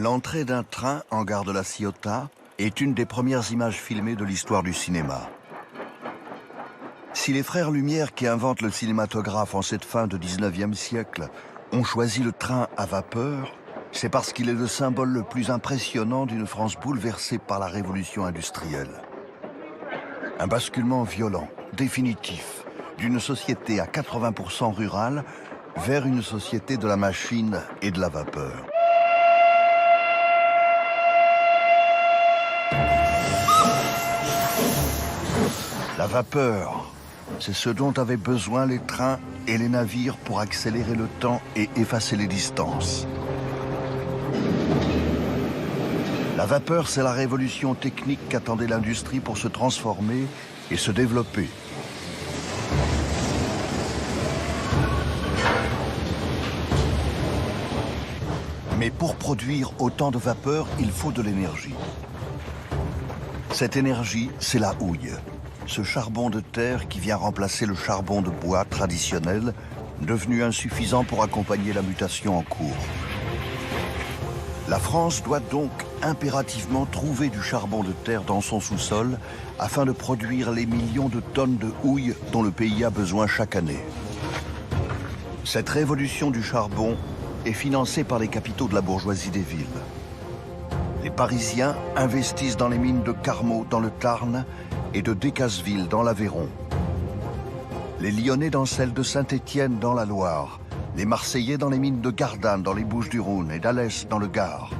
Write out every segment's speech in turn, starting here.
L'entrée d'un train en gare de la Ciotat est une des premières images filmées de l'histoire du cinéma. Si les frères Lumière qui inventent le cinématographe en cette fin de 19e siècle ont choisi le train à vapeur, c'est parce qu'il est le symbole le plus impressionnant d'une France bouleversée par la révolution industrielle. Un basculement violent, définitif, d'une société à 80% rurale vers une société de la machine et de la vapeur. La vapeur, c'est ce dont avaient besoin les trains et les navires pour accélérer le temps et effacer les distances. La vapeur, c'est la révolution technique qu'attendait l'industrie pour se transformer et se développer. Mais pour produire autant de vapeur, il faut de l'énergie. Cette énergie, c'est la houille. Ce charbon de terre qui vient remplacer le charbon de bois traditionnel, devenu insuffisant pour accompagner la mutation en cours. La France doit donc impérativement trouver du charbon de terre dans son sous-sol afin de produire les millions de tonnes de houille dont le pays a besoin chaque année. Cette révolution du charbon est financée par les capitaux de la bourgeoisie des villes. Les Parisiens investissent dans les mines de Carmaux dans le Tarn et de Decazeville dans l'Aveyron. Les Lyonnais dans celles de Saint-Étienne dans la Loire, les Marseillais dans les mines de Gardanne dans les Bouches-du-Rhône et d'Alès dans le Gard.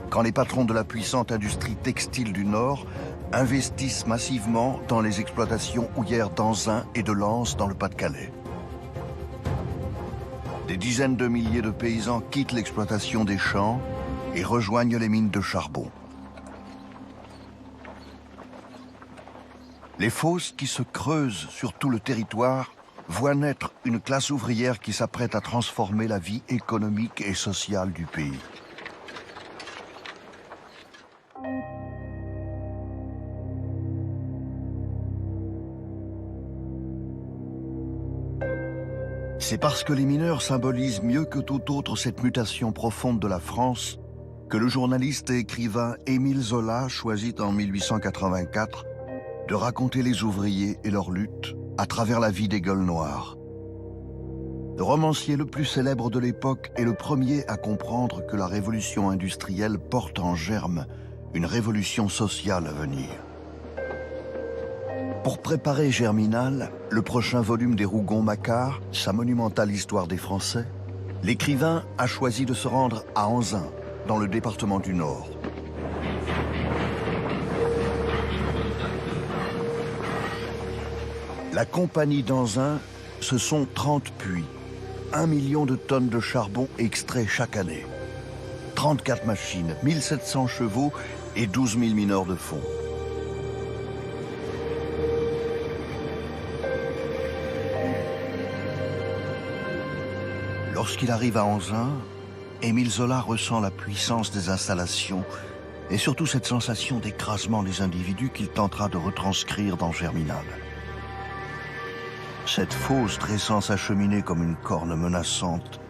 Quand les patrons de la puissante industrie textile du Nord investissent massivement dans les exploitations houillères d'Anzin et de Lens dans le Pas-de-Calais. Des dizaines de milliers de paysans quittent l'exploitation des champs et rejoignent les mines de charbon. Les fosses qui se creusent sur tout le territoire voient naître une classe ouvrière qui s'apprête à transformer la vie économique et sociale du pays. C'est parce que les mineurs symbolisent mieux que tout autre cette mutation profonde de la France que le journaliste et écrivain Émile Zola choisit en 1884 de raconter les ouvriers et leur lutte à travers la vie des gueules noires. Le romancier le plus célèbre de l'époque est le premier à comprendre que la révolution industrielle porte en germe une révolution sociale à venir. Pour préparer Germinal, le prochain volume des Rougon-Macquart, sa monumentale histoire des Français, l'écrivain a choisi de se rendre à Anzin, dans le département du Nord. La compagnie d'Anzin, ce sont 30 puits, 1 million de tonnes de charbon extraits chaque année, 34 machines, 1700 chevaux et 12 000 mineurs de fond. Lorsqu'il arrive à Anzin, Émile Zola ressent la puissance des installations et surtout cette sensation d'écrasement des individus qu'il tentera de retranscrire dans Germinal. Cette fosse dressant sa cheminée comme une corne menaçante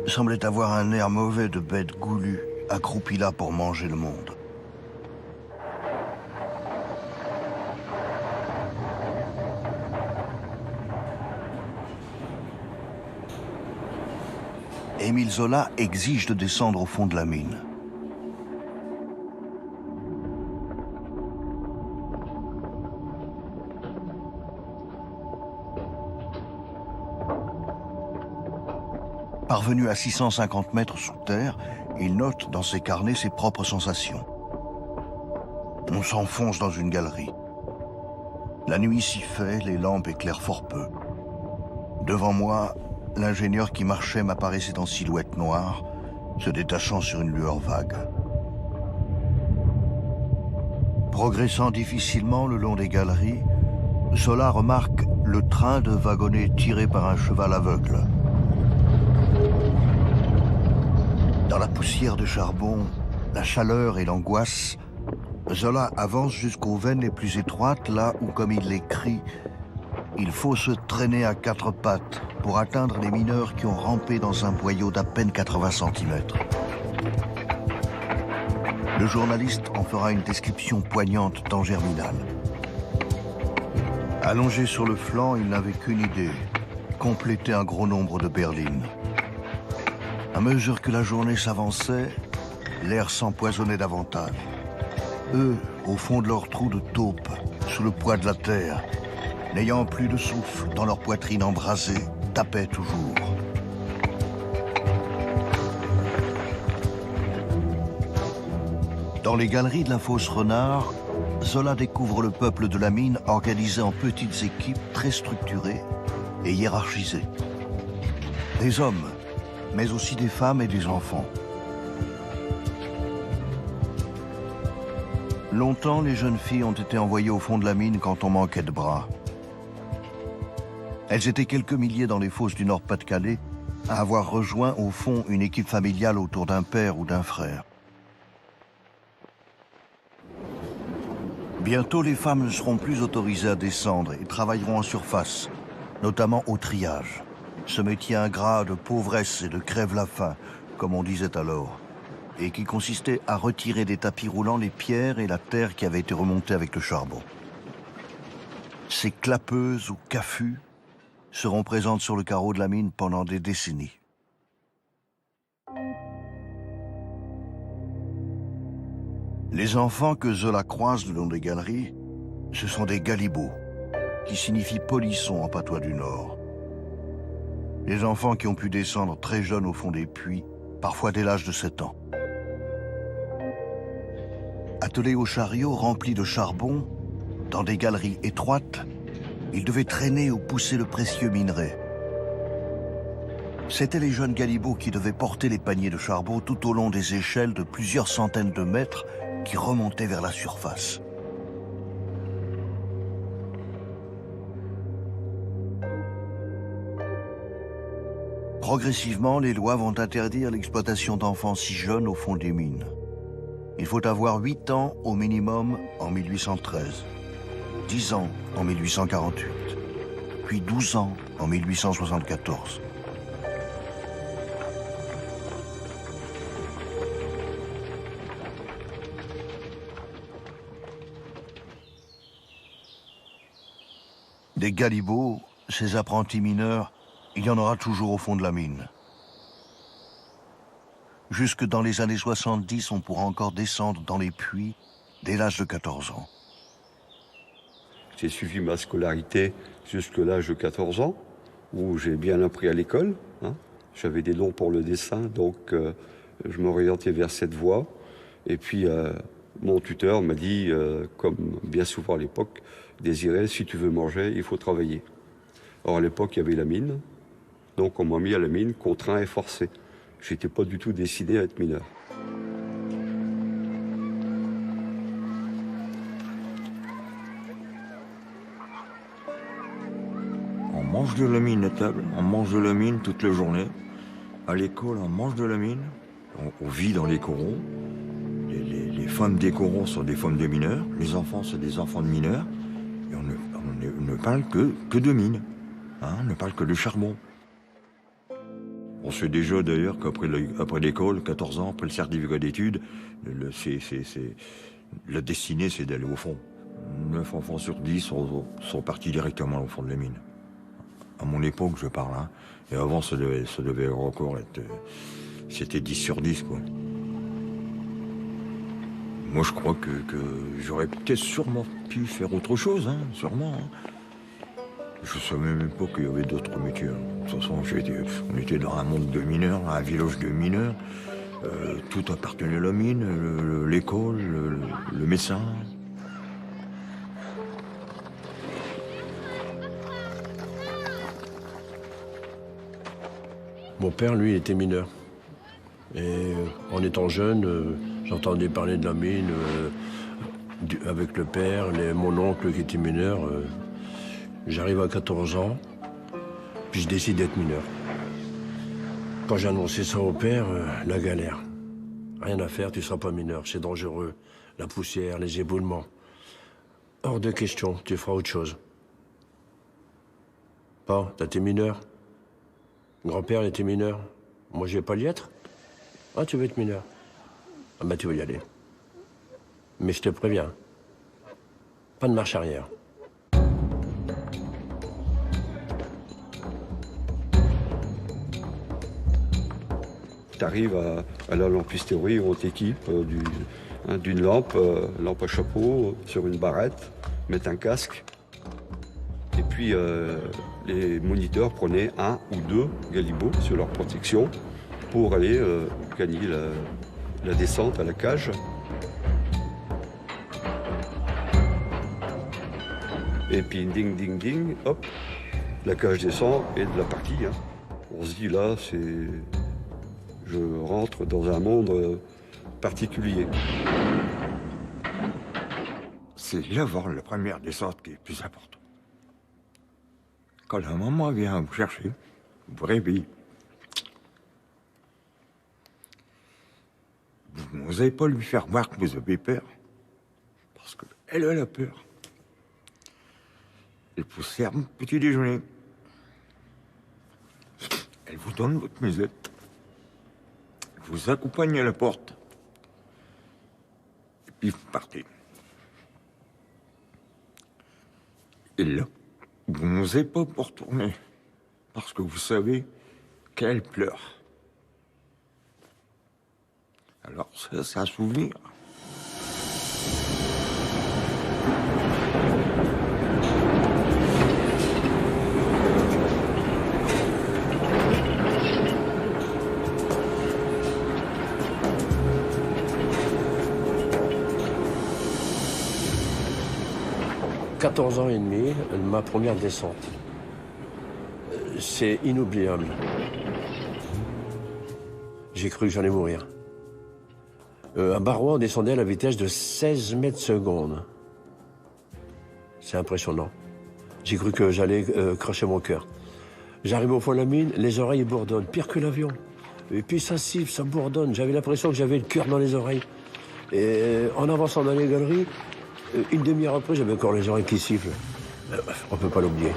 semblait avoir un air mauvais de bête goulue, accroupie là pour manger le monde. Émile Zola exige de descendre au fond de la mine. Parvenu à 650 mètres sous terre, il note dans ses carnets ses propres sensations. On s'enfonce dans une galerie. La nuit s'y fait, les lampes éclairent fort peu. Devant moi, l'ingénieur qui marchait m'apparaissait en silhouette noire, se détachant sur une lueur vague. Progressant difficilement le long des galeries, Zola remarque le train de wagonnets tiré par un cheval aveugle. Dans la poussière de charbon, la chaleur et l'angoisse, Zola avance jusqu'aux veines les plus étroites, là où, comme il l'écrit, il faut se traîner à 4 pattes pour atteindre les mineurs qui ont rampé dans un boyau d'à peine 80 cm. Le journaliste en fera une description poignante dans Germinal. Allongé sur le flanc, il n'avait qu'une idée, compléter un gros nombre de berlines. À mesure que la journée s'avançait, l'air s'empoisonnait davantage. Eux, au fond de leur trou de taupe, sous le poids de la terre, n'ayant plus de souffle dans leur poitrine embrasée, tapaient toujours. Dans les galeries de la Fosse Renard, Zola découvre le peuple de la mine organisé en petites équipes très structurées et hiérarchisées. Des hommes, mais aussi des femmes et des enfants. Longtemps, les jeunes filles ont été envoyées au fond de la mine quand on manquait de bras. Elles étaient quelques milliers dans les fosses du Nord-Pas-de-Calais à avoir rejoint au fond une équipe familiale autour d'un père ou d'un frère. Bientôt, les femmes ne seront plus autorisées à descendre et travailleront en surface, notamment au triage. Ce métier ingrat de pauvresse et de crève-la-faim, comme on disait alors, et qui consistait à retirer des tapis roulants les pierres et la terre qui avaient été remontées avec le charbon. Ces clapeuses ou caffus seront présentes sur le carreau de la mine pendant des décennies. Les enfants que Zola croise le long des galeries, ce sont des galibots, qui signifie polisson en patois du Nord. Les enfants qui ont pu descendre très jeunes au fond des puits, parfois dès l'âge de 7 ans. Attelés au chariot rempli de charbon, dans des galeries étroites, ils devaient traîner ou pousser le précieux minerai. C'étaient les jeunes galibots qui devaient porter les paniers de charbon tout au long des échelles de plusieurs centaines de mètres qui remontaient vers la surface. Progressivement, les lois vont interdire l'exploitation d'enfants si jeunes au fond des mines. Il faut avoir 8 ans au minimum en 1813, 10 ans en 1848, puis 12 ans en 1874. Des galibots, ces apprentis mineurs, il y en aura toujours au fond de la mine. Jusque dans les années 70, on pourra encore descendre dans les puits dès l'âge de 14 ans. J'ai suivi ma scolarité jusqu'à l'âge de 14 ans, où j'ai bien appris à l'école. J'avais des dons pour le dessin, donc je m'orientais vers cette voie. Et puis mon tuteur m'a dit, comme bien souvent à l'époque, Désiré, si tu veux manger, il faut travailler. Or à l'époque, il y avait la mine, donc on m'a mis à la mine, contraint et forcé. Je n'étais pas du tout décidé à être mineur. On mange de la mine à table, on mange de la mine toute la journée. À l'école, on mange de la mine, on vit dans les corons. Les femmes des corons sont des femmes de mineurs, les enfants sont des enfants de mineurs. Et on ne parle que de mine, on ne parle que de charbon. On sait déjà d'ailleurs qu'après l'école, 14 ans, après le certificat d'études, la destinée c'est d'aller au fond. 9 enfants sur 10 sont partis directement au fond de la mine. À mon époque, je parle. Et avant, ça devait encore être... C'était 10 sur 10, quoi. Moi, je crois que j'aurais peut-être sûrement pu faire autre chose, sûrement. Je ne savais même pas qu'il y avait d'autres métiers. De toute façon, on était dans un monde de mineurs, un village de mineurs. Tout appartenait à la mine, l'école, le médecin. Mon père, lui, était mineur. Et en étant jeune, j'entendais parler de la mine avec le père, mon oncle qui était mineur. J'arrive à 14 ans, puis je décide d'être mineur. Quand j'ai annoncé ça au père, la galère. Rien à faire, tu ne seras pas mineur, c'est dangereux. La poussière, les éboulements. Hors de question, tu feras autre chose. Pas, t'as été mineur. Grand-père était mineur. Moi, je vais pas l'y être. Ah, tu veux être mineur? Ah ben, tu vas y aller. Mais je te préviens, pas de marche arrière. Tu arrives à la lampisterie où on t'équipe d'une lampe, lampe à chapeau, sur une barrette, mettre un casque. Et puis les moniteurs prenaient 1 ou 2 galibots sur leur protection pour aller gagner la descente à la cage. Et puis ding ding ding, hop, la cage descend et de la partie. Hein. On se dit là, je rentre dans un monde particulier. C'est l'avant, la première descente qui est plus importante. Quand la maman vient vous chercher, vous réveille. Vous n'osez pas lui faire voir que vous avez peur. Parce qu'elle a la peur. Elle vous sert un petit déjeuner. Elle vous donne votre musette. Elle vous accompagne à la porte. Et puis vous partez. Et là, vous n'osez pas vous retourner. Parce que vous savez qu'elle pleure. Alors ça, c'est un souvenir. « 14 ans et demi, ma première descente. C'est inoubliable. J'ai cru que j'allais mourir. À Barrois, on descendait à la vitesse de 16 mètres secondes. C'est impressionnant. J'ai cru que j'allais cracher mon cœur. J'arrive au fond de la mine, les oreilles bourdonnent, pire que l'avion. Et puis ça siffle, ça bourdonne. J'avais l'impression que j'avais le cœur dans les oreilles. Et en avançant dans les galeries, une demi-heure après, j'avais encore les oreilles qui sifflent. On peut pas l'oublier.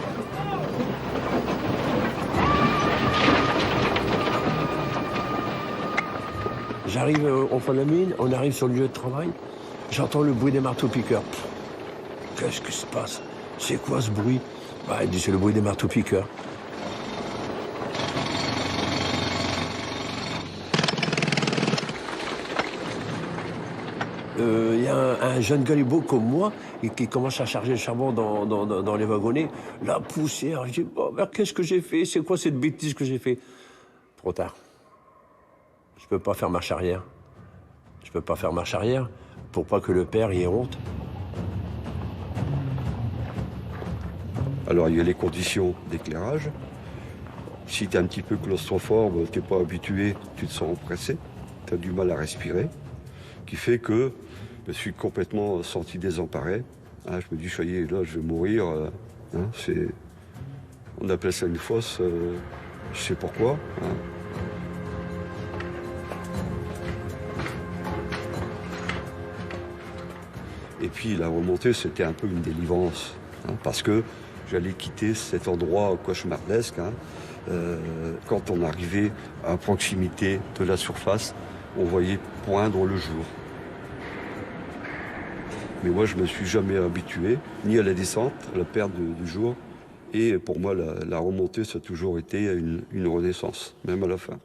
J'arrive au fond de la mine, on arrive sur le lieu de travail, j'entends le bruit des marteaux-piqueurs. Qu'est-ce qui se passe? C'est quoi ce bruit? Il dit c'est le bruit des marteaux-piqueurs. Il y a un jeune galibot comme moi qui commence à charger le charbon dans les wagonnets. La poussière, je dis, qu'est-ce que j'ai fait? C'est quoi cette bêtise que j'ai fait? Trop tard. Je peux pas faire marche arrière. Je peux pas faire marche arrière pour pas que le père y ait honte. Alors il y a les conditions d'éclairage. Si tu es un petit peu claustrophobe, tu n'es pas habitué, tu te sens oppressé, tu as du mal à respirer, qui fait que je me suis complètement senti désemparé. Hein, je me dis, ça y est, là, je vais mourir. On appelle ça une fosse, je sais pourquoi. Hein. Et puis la remontée, c'était un peu une délivrance, hein, parce que j'allais quitter cet endroit cauchemardesque. Hein. Quand on arrivait à proximité de la surface, on voyait poindre le jour. Mais moi, je ne me suis jamais habitué, ni à la descente, à la perte du jour. Et pour moi, la remontée, ça a toujours été une renaissance, même à la fin.